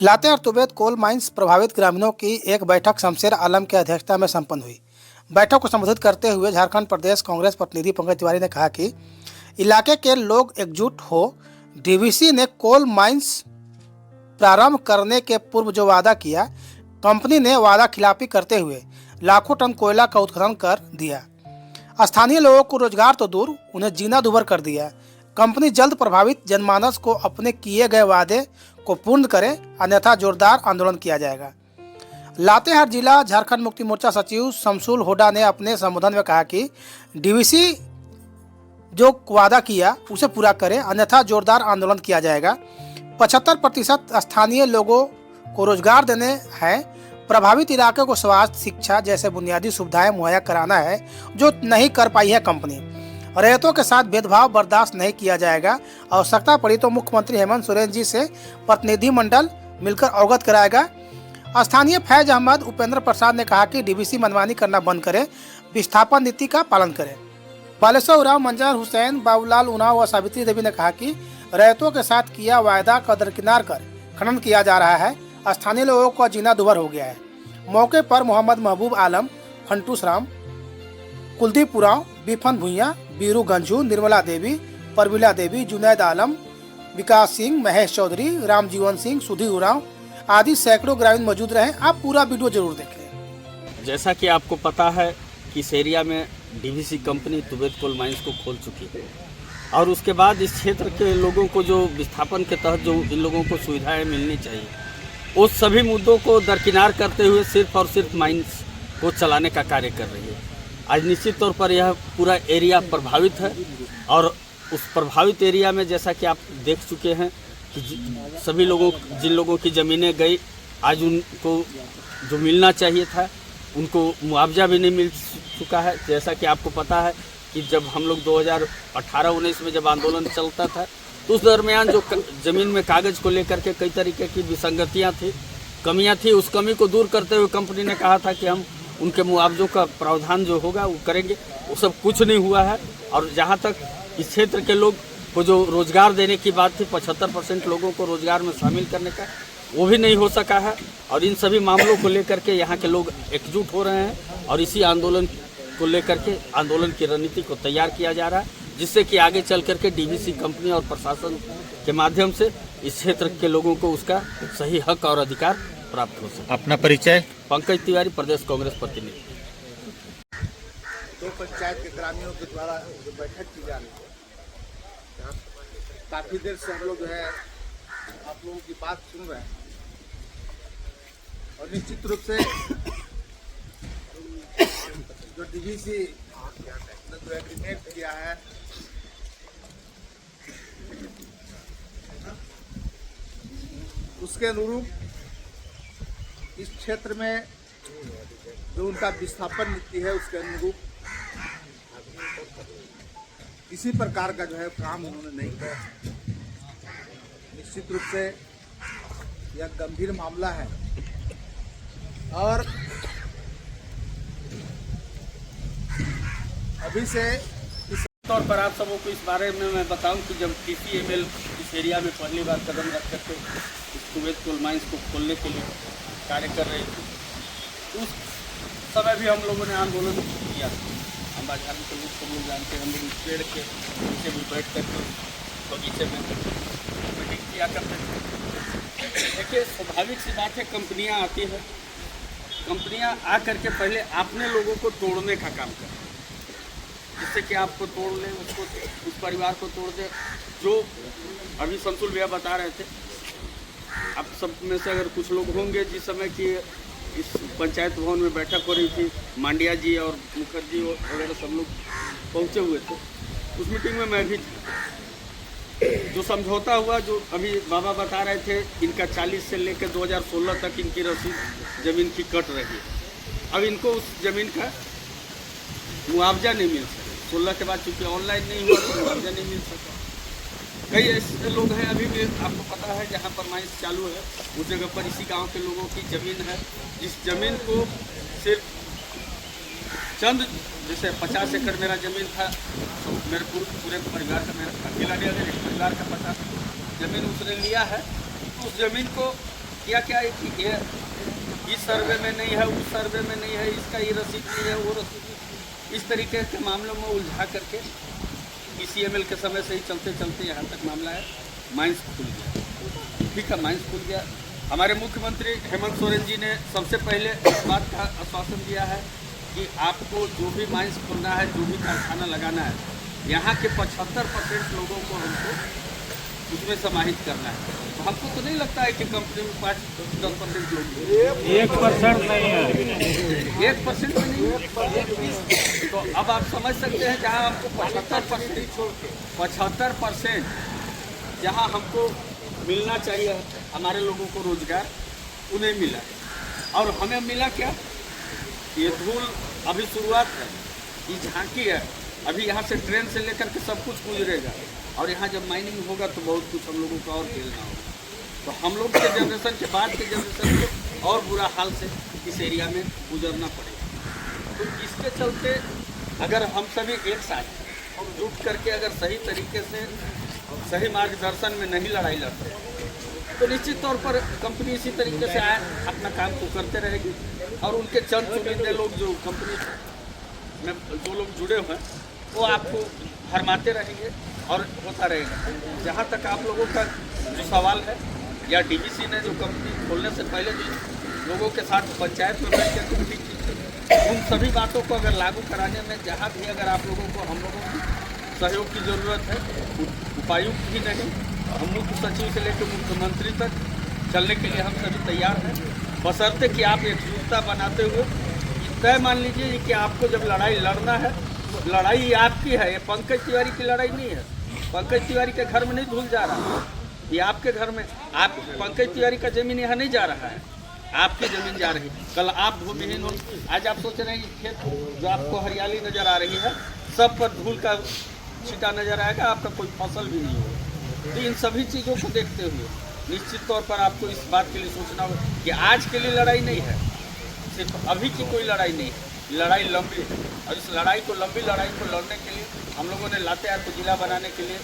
Latehar तुबेत coal mines प्रभावित ग्रामीणों की एक बैठक शमशेर आलम की अध्यक्षता में संपन्न हुई। बैठक को संबोधित करते हुए झारखंड प्रदेश कांग्रेस प्रतिनिधि पंकज तिवारी ने कहा कि इलाके के लोग एकजुट हो। डीवीसी ने कोल माइंस प्रारंभ करने के पूर्व जो वादा किया, कंपनी ने वादा खिलाफी करते हुए लाखों टन कोयला का उत्खनन कर दिया। स्थानीय लोगों को रोजगार तो दूर, उन्हें जीना दूभर कर दिया। कंपनी जल्द प्रभावित जनमानस को अपने किए गए वादे को पूर्ण करे, अन्यथा जोरदार आंदोलन किया जाएगा। लातेहार जिला झारखंड मुक्ति मोर्चा सचिव शमसुल होडा ने अपने संबोधन में कहा कि डीवीसी जो वादा किया उसे पूरा करे, अन्यथा जोरदार आंदोलन किया जाएगा। 75% स्थानीय लोगों को रोजगार देने हैं। प्रभावित इलाके को स्वास्थ्य, शिक्षा जैसे बुनियादी सुविधाएं मुहैया कराना है, जो नहीं कर पाई है कंपनी। रैयतों के साथ भेदभाव बर्दाश्त नहीं किया जाएगा। आवश्यकता पड़ी तो मुख्यमंत्री हेमंत सोरेन जी से प्रतिनिधिमंडल मिलकर अवगत कराएगा। स्थानीय फैज अहमद उपेंद्र प्रसाद ने कहा कि डीवीसी मनमानी करना बंद करे, विस्थापन नीति का पालन करे। बालेश्वर उरांव, मंजर हुसैन, बाबूलाल उरांव व सावित्री देवी ने कहा कि रैयतों के साथ किया वायदा का दरकिनार कर खनन किया जा रहा है। स्थानीय लोगों का जीना दुभर हो गया है। मौके पर मोहम्मद महबूब आलम, फंटूस राम, कुलदीप उरांव, बिफन भुइया, बीरू गंजू, निर्मला देवी, परमिला देवी, जुनैद आलम, विकास सिंह, महेश चौधरी, रामजीवन सिंह, सुधीर उरांव आदि सैकड़ों ग्रामीण मौजूद रहे। आप पूरा वीडियो जरूर देखें। जैसा कि आपको पता है कि इस एरिया में डीवीसी कंपनी तुबेत कोल माइंस को खोल चुकी है और उसके बाद इस क्षेत्र के लोगों को जो विस्थापन के तहत जो इन लोगों को सुविधाएं मिलनी चाहिए, उस सभी मुद्दों को दरकिनार करते हुए सिर्फ और सिर्फ माइंस को चलाने का कार्य कर रही है। आज निश्चित तौर पर यह पूरा एरिया प्रभावित है और उस प्रभावित एरिया में जैसा कि आप देख चुके हैं कि सभी लोगों, जिन लोगों की ज़मीनें गई, आज उनको जो मिलना चाहिए था उनको मुआवजा भी नहीं मिल चुका है। जैसा कि आपको पता है कि जब हम लोग 2018-19 में जब आंदोलन चलता था तो उस दरमियान जो ज़मीन में कागज़ को लेकर के कई तरीके की विसंगतियाँ थी, कमियाँ थी, उस कमी को दूर करते हुए कंपनी ने कहा था कि हम उनके मुआवजों का प्रावधान जो होगा वो करेंगे। वो सब कुछ नहीं हुआ है और जहाँ तक इस क्षेत्र के लोग को जो रोज़गार देने की बात थी, 75% लोगों को रोज़गार में शामिल करने का, वो भी नहीं हो सका है। और इन सभी मामलों को लेकर के यहाँ के लोग एकजुट हो रहे हैं और इसी आंदोलन को लेकर के आंदोलन की रणनीति को तैयार किया जा रहा है, जिससे कि आगे चल करके डीवीसी कंपनी और प्रशासन के माध्यम से इस क्षेत्र के लोगों को उसका सही हक और अधिकार प्राप्त हो सके। अपना परिचय। पंकज तिवारी, प्रदेश कांग्रेस प्रतिनिधि। दो पंचायत के ग्रामीणों के द्वारा जो बैठक की जा रही है, काफी देर से हम लोग जो है आप लोगों की बात सुन रहे हैं और निश्चित रूप से जो डीवीसी ने जो एग्रीमेंट किया है उसके अनुरूप इस क्षेत्र में जो उनका विस्थापन नीति है उसके अनुरूप किसी प्रकार का जो है काम उन्होंने नहीं किया। निश्चित रूप से यह गंभीर मामला है और अभी से इस तौर पर आप सबों को इस बारे में मैं बताऊं कि जब TCML इस एरिया में पहली बार कदम रख करके इस तुबेत कोल माइंस को खोलने के लिए कार्य कर रही थी, उस समय भी हम लोगों ने आंदोलन किया। हम झारखंड के लोग सब लोग जानते हैं, हम लोग पेड़ के नीचे भी बैठ करके बगीचे में मीटिंग किया करते थे। देखिए, स्वाभाविक सी बात है, कंपनियां आती है, कंपनियां आ करके पहले अपने लोगों को तोड़ने का काम करें, जिससे कि आपको तोड़ लें, उसको उस परिवार को तोड़ दे। जो अभी शमसुल भैया बता रहे थे, आप सब में से अगर कुछ लोग होंगे जिस समय की इस पंचायत भवन में बैठक हो रही थी, मांडिया जी और मुखर्जी वगैरह सब लोग पहुंचे हुए थे, उस मीटिंग में मैं भी था। जो समझौता हुआ, जो अभी बाबा बता रहे थे, इनका 40 से लेकर 2016 तक इनकी रसीद ज़मीन की कट रही है। अब इनको उस ज़मीन का मुआवजा नहीं मिल सका। 16 के बाद चूँकि ऑनलाइन नहीं हुआ तो मुआवजा नहीं मिल सका। कई ऐसे लोग हैं, अभी भी आपको पता है, जहाँ पर माइंस चालू है उस जगह पर इसी गांव के लोगों की ज़मीन है, जिस ज़मीन को सिर्फ चंद, जैसे 50 एकड़ मेरा ज़मीन था, तो मेरे पूरे परिवार का, मेरा अकेला नहीं, अगर एक परिवार का 50 ज़मीन उसने लिया है, तो उस ज़मीन को किया क्या है कि ये इस सर्वे में नहीं है, उस सर्वे में नहीं है, इसका ये रसीद नहीं है, वो रसीद नहीं। इस तरीके के मामलों में उलझा करके PCML के समय से ही चलते चलते यहाँ तक मामला है, माइंस खुल गया। ठीक है, माइंस खुल गया। हमारे मुख्यमंत्री हेमंत सोरेन जी ने सबसे पहले इस बात का आश्वासन दिया है कि आपको जो भी माइंस खोलना है, जो भी कारखाना लगाना है, यहाँ के 75% लोगों को हमको उसमें समाहित करना है। तो हमको तो नहीं लगता है कि कंपनी में 5-10% लोग 1% नहीं है, 1% में नहीं है। तो अब आप समझ सकते हैं जहाँ हमको 75% जहाँ हमको मिलना चाहिए हमारे लोगों को रोजगार, उन्हें मिला। और हमें मिला क्या? ये धूल अभी शुरुआत है, ये झांकी है। अभी यहाँ से ट्रेन से लेकर के सब कुछ गुजरेगा, और यहाँ जब माइनिंग होगा तो बहुत कुछ हम लोगों को और झेलना होगा। तो हम लोग के जनरेशन के बाद के जनरेशन को और बुरा हाल से इस एरिया में गुजरना पड़ेगा। तो इसके चलते अगर हम सभी एक साथ जुट करके अगर सही तरीके से सही मार्गदर्शन में नहीं लड़ाई लड़ते, तो निश्चित तौर पर कंपनी इसी तरीके से अपना काम को करते रहेगी, और उनके चंद चुनिंदे लोग जो कंपनी में जो लोग जुड़े हुए हैं वो आपको भरमाते रहेंगे और होता रहेगा। जहाँ तक आप लोगों का जो सवाल है, या DVC ने जो कंपनी खोलने से पहले जो लोगों के साथ पंचायत में बैठ कर मीटिंग की थी, उन सभी बातों को अगर लागू कराने में जहाँ भी अगर आप लोगों को, हम लोगों की सहयोग की ज़रूरत है, उपायुक्त ही नहीं, हम मुख्य सचिव से लेकर मुख्यमंत्री तक चलने के लिए हम सभी तैयार हैं, बशर्ते कि आप एकजुटता बनाते हुए तय मान लीजिए कि आपको जब लड़ाई लड़ना है, लड़ाई आपकी है। ये पंकज तिवारी की लड़ाई नहीं है। पंकज तिवारी के घर में नहीं धुल जा रहा, ये आपके घर में, आप पंकज तिवारी का जमीन यहाँ नहीं जा रहा है, आपकी जमीन जा रही है। कल आप भूमिहीन हो, आज आप सोच रहे हैं कि खेत जो आपको हरियाली नज़र आ रही है, सब पर धूल का छींटा नज़र आएगा, आपका कोई फसल भी नहीं होगा। तो इन सभी चीज़ों को देखते हुए निश्चित तौर पर आपको इस बात के लिए सोचना होगा कि आज के लिए लड़ाई नहीं है, सिर्फ अभी की कोई लड़ाई नहीं है, लड़ाई लंबी है। और इस लड़ाई को, लंबी लड़ाई को लड़ने के लिए हम लोगों ने लातेहार को जिला बनाने के लिए,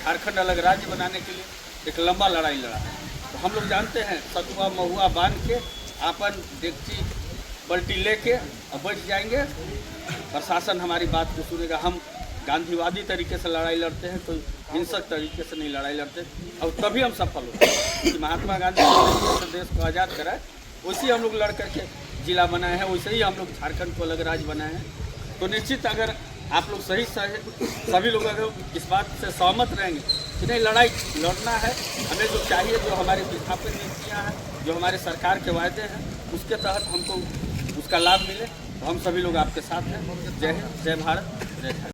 झारखंड अलग राज्य बनाने के लिए एक लंबा लड़ाई लड़ा है। तो हम लोग जानते हैं, सतुआ महुआ बांध के अपन डेगची बल्टी लेके अब बैठ जाएंगे, प्रशासन हमारी बात को सुनेगा। हम गांधीवादी तरीके से लड़ाई लड़ते हैं, कोई हिंसक तरीके से नहीं लड़ाई लड़ते, और तभी हम सफल होते हैं। कि महात्मा गांधी ने देश को आज़ाद कराए, वैसे हम लोग लड़ करके जिला बनाए हैं, वैसे ही हम लोग झारखंड को अलग राज्य बनाए हैं। तो निश्चित अगर आप लोग सभी लोग अगर इस बात से सहमत रहेंगे कि नहीं, लड़ाई लड़ना है, हमें जो चाहिए, जो हमारी विस्थापित नीतियाँ हैं, जो हमारे सरकार के वायदे हैं, उसके तहत हमको उसका लाभ मिले, तो हम सभी लोग आपके साथ हैं। जय हिंद, जय भारत, जय झारखंड।